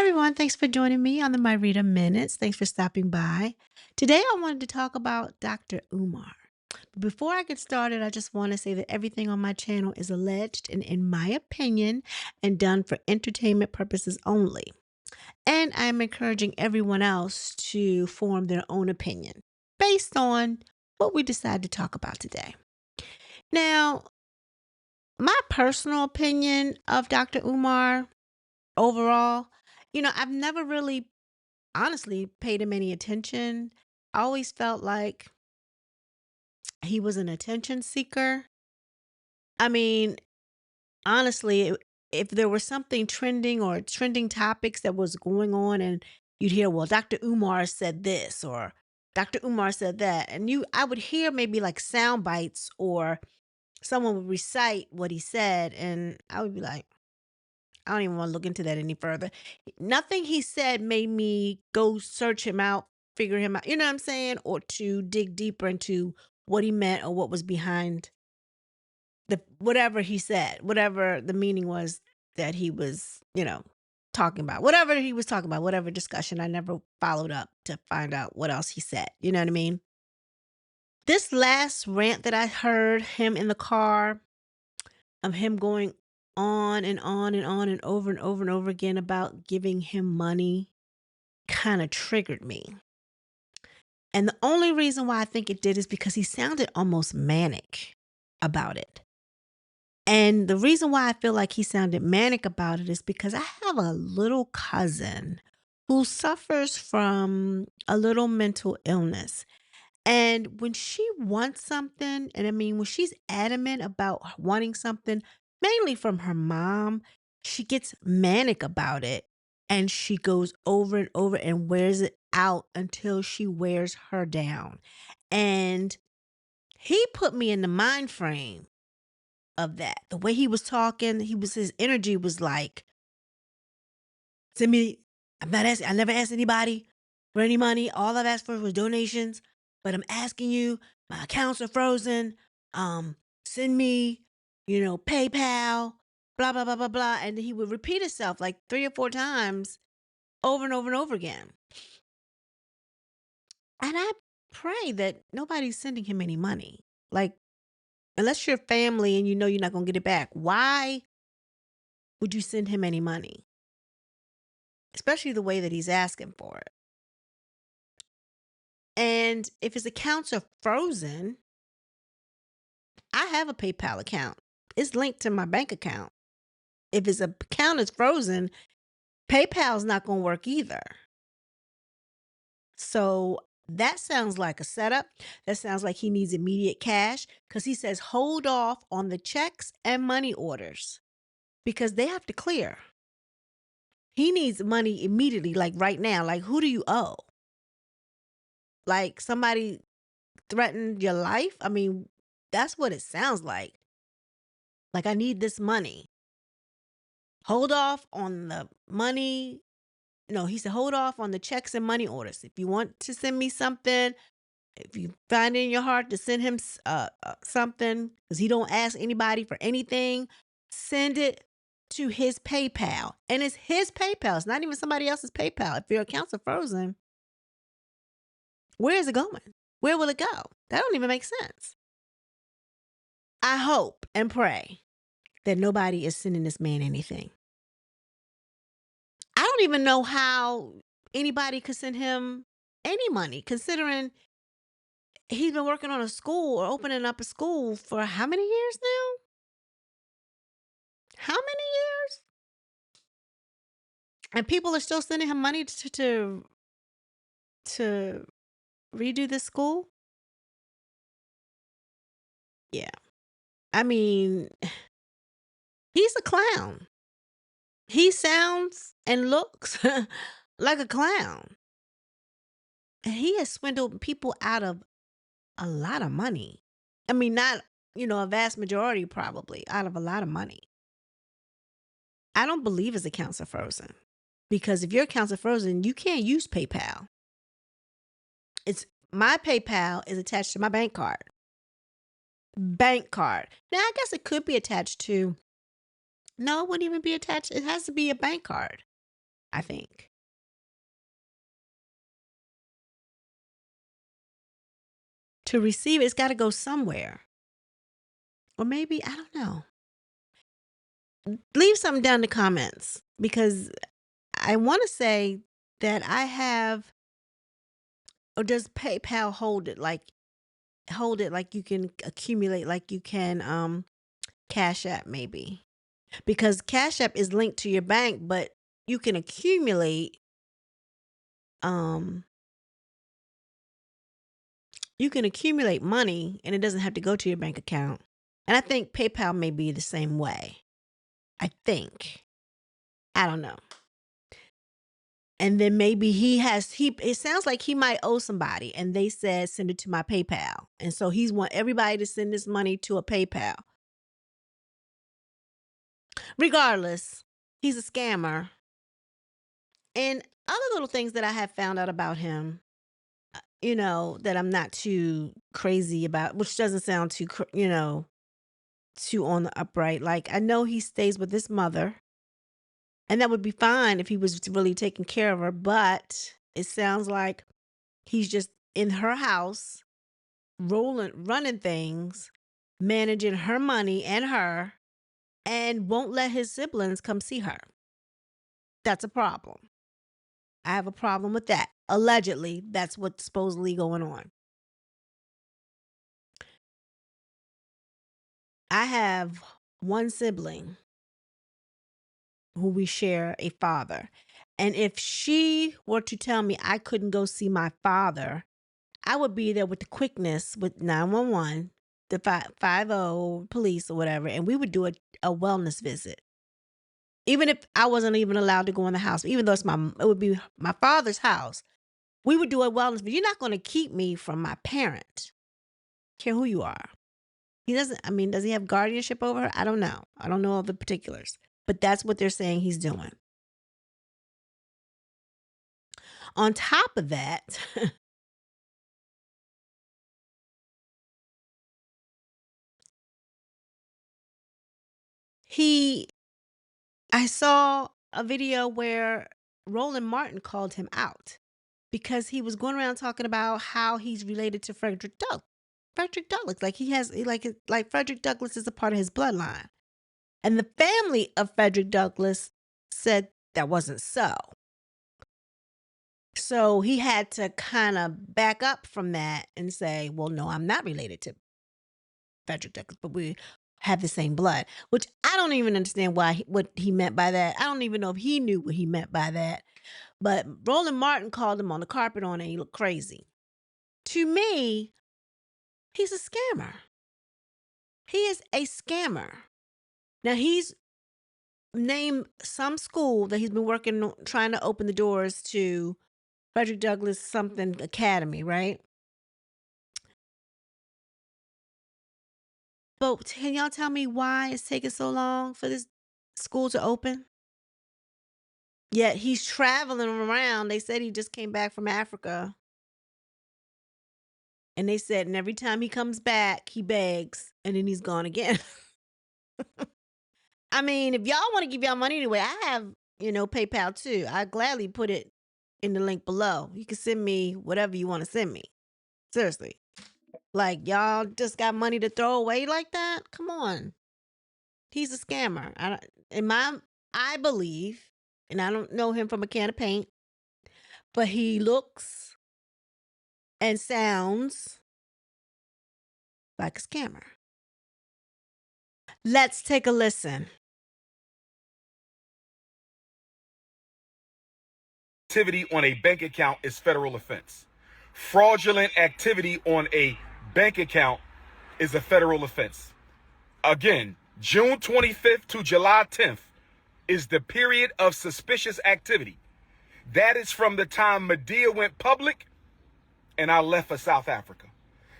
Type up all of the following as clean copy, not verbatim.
everyone. Thanks for joining me on the My Reader Minutes. Thanks for stopping by. Today, I wanted to talk about Dr. Umar. Before I get started, I just want to say that everything on my channel is alleged and, in my opinion, and done for entertainment purposes only. And I'm encouraging everyone else to form their own opinion based on what we decide to talk about today. Now, my personal opinion of Dr. Umar overall, I've never really honestly paid him any attention. I always felt like he was an attention seeker. I mean, honestly, if there was something trending or trending topics that was going on and you'd hear, well, Dr. Umar said this or Dr. Umar said that, and I would hear maybe like sound bites or someone would recite what he said, and I would be like, I don't even want to look into that any further. Nothing he said made me go search him out, figure him out, you know what I'm saying? Or to dig deeper into what he meant or what was behind the whatever he said, whatever the meaning was that he was, talking about. Whatever he was talking about, whatever discussion, I never followed up to find out what else he said. You know what I mean? This last rant that I heard him in the car of him going on and on and on and over again about giving him money kind of triggered me. And the only reason why I think it did is because he sounded almost manic about it. And the reason why I feel like he sounded manic about it is because I have a little cousin who suffers from a little mental illness. And when she wants something, and I mean, when she's adamant about wanting something, mainly from her mom, she gets manic about it and she goes over and over and wears it out until she wears her down. And he put me in the mind frame of that. The way he was talking, his energy was like, send me, I never asked anybody for any money. All I've asked for was donations, but I'm asking you, my accounts are frozen. Send me, PayPal, blah, blah, blah, blah, blah. And he would repeat himself like 3 or 4 times over and over and over again. And I pray that nobody's sending him any money. Like, unless you're family and you know you're not going to get it back, why would you send him any money? Especially the way that he's asking for it. And if his accounts are frozen, I have a PayPal account. It's linked to my bank account. If his account is frozen, PayPal's not going to work either. So that sounds like a setup. That sounds like he needs immediate cash because he says hold off on the checks and money orders because they have to clear. He needs money immediately, like right now. Like, who do you owe? Like, somebody threatened your life? I mean, that's what it sounds like. Like, I need this money. Hold off on the money. No, he said, hold off on the checks and money orders. If you want to send me something, if you find it in your heart to send him something, because he don't ask anybody for anything, send it to his PayPal. And it's his PayPal. It's not even somebody else's PayPal. If your accounts are frozen, where is it going? Where will it go? That don't even make sense. I hope and pray that nobody is sending this man anything. I don't even know how anybody could send him any money, considering he's been working on a school or opening up a school for how many years now? How many years? And people are still sending him money to redo the school? Yeah. I mean, he's a clown. He sounds and looks like a clown. And he has swindled people out of a lot of money. I mean, not, a vast majority probably out of a lot of money. I don't believe his accounts are frozen because if your accounts are frozen, you can't use PayPal. It's my PayPal is attached to my bank card. Bank card. Now, I guess it could be attached to, no, it wouldn't even be attached. It has to be a bank card. I think. To receive it, it's got to go somewhere. Or maybe, I don't know. Leave something down in the comments because I want to say that I have, or does PayPal hold it like you can accumulate, like you can Cash App maybe. Because Cash App is linked to your bank, but you can accumulate um money and it doesn't have to go to your bank account. And I think PayPal may be the same way. I think. I don't know. And then maybe it sounds like he might owe somebody and they said send it to my PayPal. And so he's want everybody to send this money to a PayPal. Regardless, he's a scammer. And other little things that I have found out about him, that I'm not too crazy about, which doesn't sound too on the upright. Like I know he stays with his mother, and that would be fine if he was really taking care of her, but it sounds like he's just in her house, running things, managing her money and her, and won't let his siblings come see her. That's a problem. I have a problem with that. Allegedly, that's what's supposedly going on. I have one sibling who we share a father. And if she were to tell me I couldn't go see my father, I would be there with the quickness with 911, the 50 police or whatever, and we would do a wellness visit. Even if I wasn't even allowed to go in the house, even though it would be my father's house, we would do a wellness visit. You're not going to keep me from my parent. Care who you are. Does he have guardianship over her? I don't know. I don't know all the particulars. But that's what they're saying he's doing. On top of that, I saw a video where Roland Martin called him out because he was going around talking about how he's related to Frederick Douglass. Like Frederick Douglass is a part of his bloodline. And the family of Frederick Douglass said that wasn't so. So he had to kind of back up from that and say, well, no, I'm not related to Frederick Douglass, but we have the same blood, which I don't even understand what he meant by that. I don't even know if he knew what he meant by that. But Roland Martin called him on the carpet on it and he looked crazy. To me, he's a scammer. He is a scammer. Now, he's named some school that he's been working on, trying to open the doors to Frederick Douglass something academy, right? But can y'all tell me why it's taking so long for this school to open? Yet he's traveling around. They said he just came back from Africa. And they said, and every time he comes back, he begs, and then he's gone again. I mean, if y'all want to give y'all money anyway, I have, PayPal too. I gladly put it in the link below. You can send me whatever you want to send me. Seriously. Like, y'all just got money to throw away like that? Come on. He's a scammer. I believe, and I don't know him from a can of paint, but he looks and sounds like a scammer. Let's take a listen. Activity on a bank account is federal offense. Fraudulent activity on a bank account is a federal offense. Again, June 25th to July 10th is the period of suspicious activity. That is from the time Medea went public and I left for South Africa.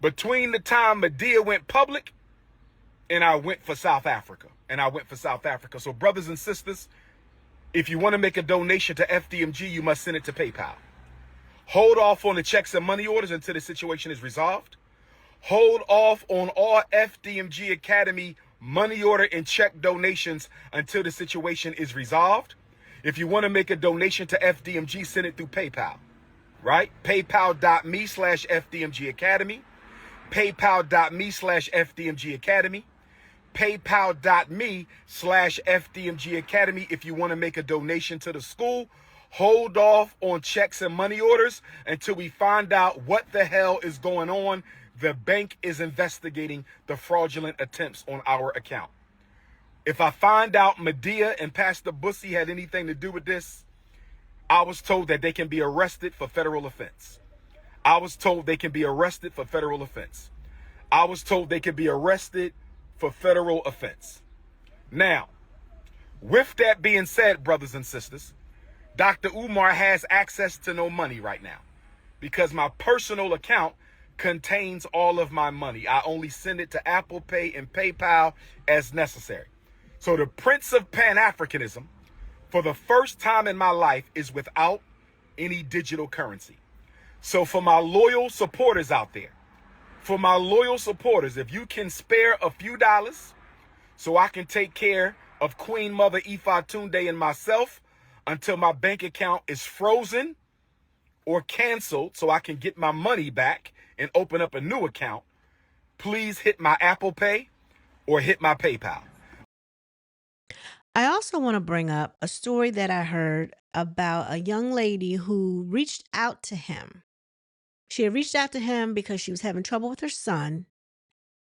Between the time Medea went public and I went for South Africa. So brothers and sisters, if you want to make a donation to FDMG, you must send it to PayPal. Hold off on the checks and money orders until the situation is resolved. Hold off on all FDMG Academy money order and check donations until the situation is resolved. If you want to make a donation to FDMG, send it through PayPal, right? PayPal.me/FDMG Academy, PayPal.me/FDMG Academy, PayPal.me/FDMG Academy. If you want to make a donation to the school, hold off on checks and money orders until we find out what the hell is going on. The bank is investigating the fraudulent attempts on our account. If I find out Medea and Pastor Bussy had anything to do with this, I was told that they can be arrested for federal offense. I was told they can be arrested for federal offense. I was told they could be arrested for federal offense. Now, with that being said, brothers and sisters, Dr. Umar has access to no money right now because my personal account contains all of my money. I only send it to Apple Pay and PayPal as necessary. So the Prince of Pan-Africanism, for the first time in my life, is without any digital currency. So for my loyal supporters out there, if you can spare a few dollars so I can take care of Queen Mother Ifa Tunde and myself until my bank account is frozen or canceled so I can get my money back and open up a new account, please hit my Apple Pay or hit my PayPal. I also want to bring up a story that I heard about a young lady who reached out to him. She had reached out to him because she was having trouble with her son.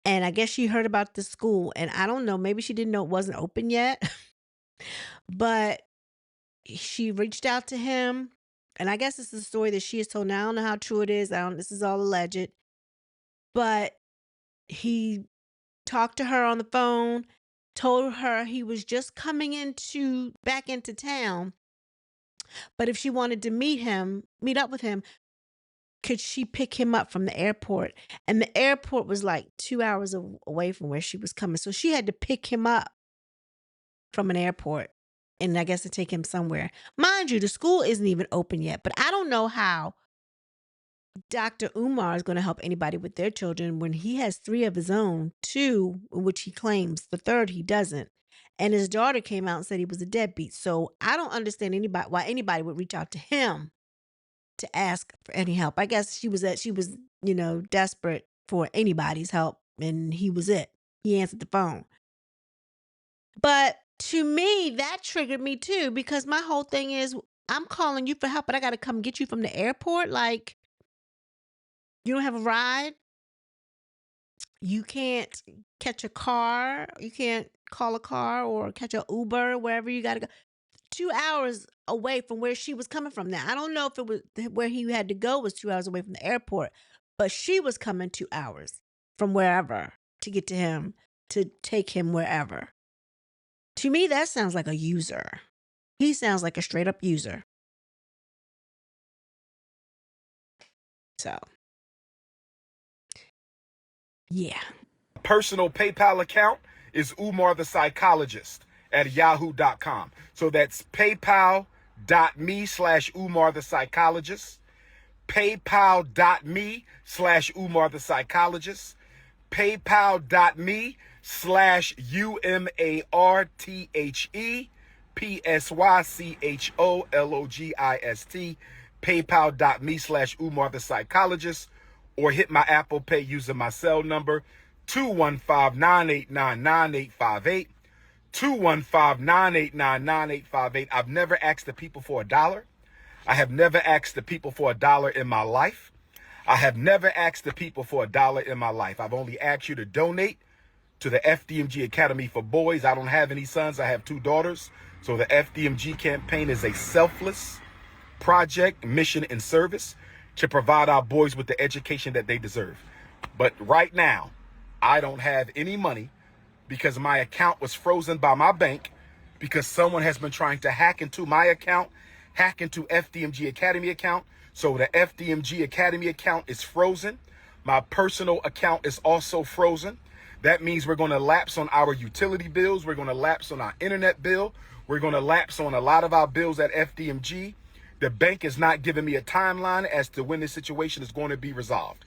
And I guess she heard about the school. And I don't know, maybe she didn't know it wasn't open yet. But she reached out to him. And I guess this is a story that she has told. Now I don't know how true it is. This is all alleged. But he talked to her on the phone, told her he was just coming back into town. But if she wanted to meet up with him, could she pick him up from the airport? And the airport was like 2 hours away from where she was coming. So she had to pick him up from an airport and I guess to take him somewhere. Mind you, the school isn't even open yet, but I don't know how Dr. Umar is going to help anybody with their children when he has 3 of his own, 2 which he claims, the 3rd he doesn't. And his daughter came out and said he was a deadbeat. So I don't understand why anybody would reach out to him to ask for any help. I guess she was, desperate for anybody's help, and he was it. He answered the phone. But to me, that triggered me too, because my whole thing is, I'm calling you for help, but I got to come get you from the airport. Like, you don't have a ride. You can't catch a car. You can't call a car or catch an Uber, wherever you got to go. 2 hours away from where she was coming from. Now, I don't know if it was where he had to go was 2 hours away from the airport, but she was coming 2 hours from wherever to get to him, to take him wherever. To me, that sounds like a user. He sounds like a straight up user. So, yeah. Personal PayPal account is Umar the Psychologist at yahoo.com. So that's paypal.me/Umar the Psychologist, paypal.me/Umar the Psychologist, paypal.me/UMARTHEPSYCHOLOGIST, paypal.me/Umar the Psychologist, or hit my Apple Pay using my cell number 215-989-9858. 215-989-9858. I've never asked the people for $1. I have never asked the people for $1 in my life. I have never asked the people for $1 in my life. I've only asked you to donate to the FDMG Academy for Boys. I don't have any sons. I have 2 daughters. So the FDMG campaign is a selfless project, mission, and service to provide our boys with the education that they deserve. But right now, I don't have any money because my account was frozen by my bank because someone has been trying to hack into my account, hack into FDMG Academy account. So the FDMG Academy account is frozen. My personal account is also frozen. That means we're going to lapse on our utility bills. We're going to lapse on our internet bill. We're going to lapse on a lot of our bills at FDMG. The bank is not giving me a timeline as to when this situation is going to be resolved.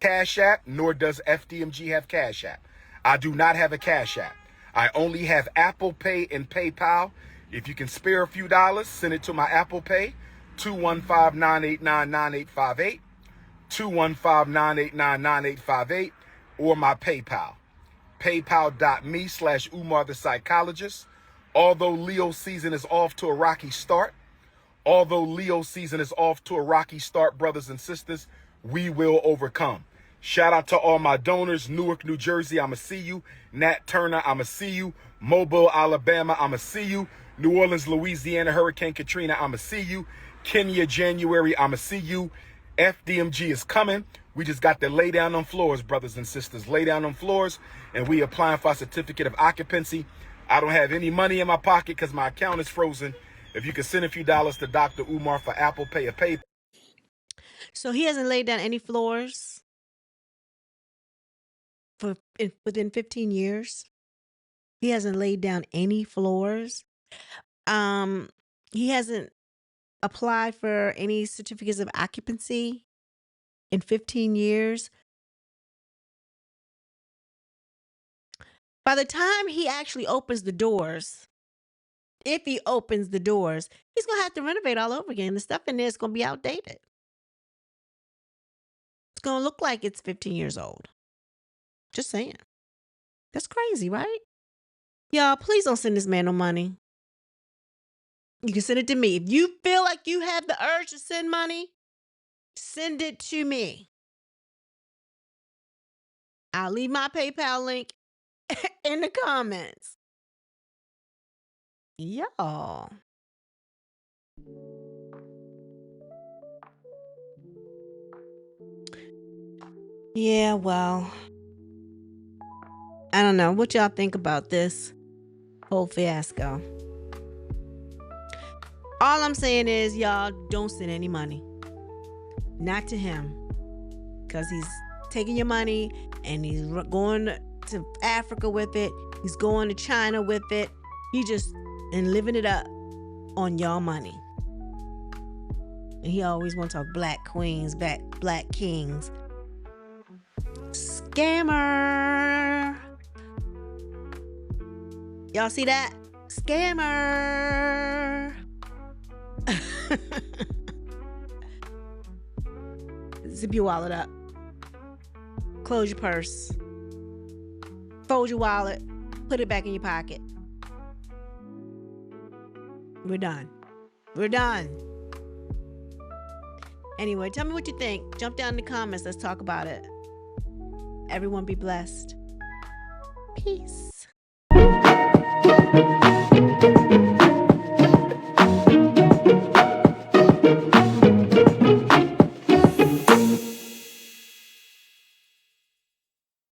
Cash App, nor does FDMG have Cash App. I do not have a Cash App. I only have Apple Pay and PayPal. If you can spare a few dollars, send it to my Apple Pay, 215-989-9858, 215-989-9858, or my PayPal, paypal.me/Umar the Psychologist. Although Leo season is off to a rocky start, brothers and sisters, we will overcome. Shout out to all my donors. Newark, New Jersey, I'ma see you. Nat Turner, I'ma see you. Mobile, Alabama, I'ma see you. New Orleans, Louisiana, Hurricane Katrina, I'ma see you. Kenya, January, I'ma see you. FDMG is coming. We just got to lay down on floors, brothers and sisters. Lay down on floors, and we applying for a certificate of occupancy. I don't have any money in my pocket because my account is frozen. If you could send a few dollars to Dr. Umar for Apple Pay or PayPal. So he hasn't laid down any floors within 15 years. He hasn't laid down any floors. He hasn't applied for any certificates of occupancy in 15 years. By the time he actually opens the doors, if he opens the doors, he's going to have to renovate all over again. The stuff in there is going to be outdated. It's going to look like it's 15 years old. Just saying. That's crazy, right? Y'all, please don't send this man no money. You can send it to me. If you feel like you have the urge to send money, send it to me. I'll leave my PayPal link in the comments. Y'all. Yeah, well, I don't know. What y'all think about this whole fiasco? All I'm saying is, y'all, don't send any money. Not to him. Because he's taking your money and he's going to Africa with it. He's going to China with it. He just and living it up on y'all money. And he always want to talk black queens, black kings. Scammer. Y'all see that? Scammer. Zip your wallet up. Close your purse. Fold your wallet. Put it back in your pocket. We're done. We're done. Anyway, tell me what you think. Jump down in the comments. Let's talk about it. Everyone be blessed. Peace.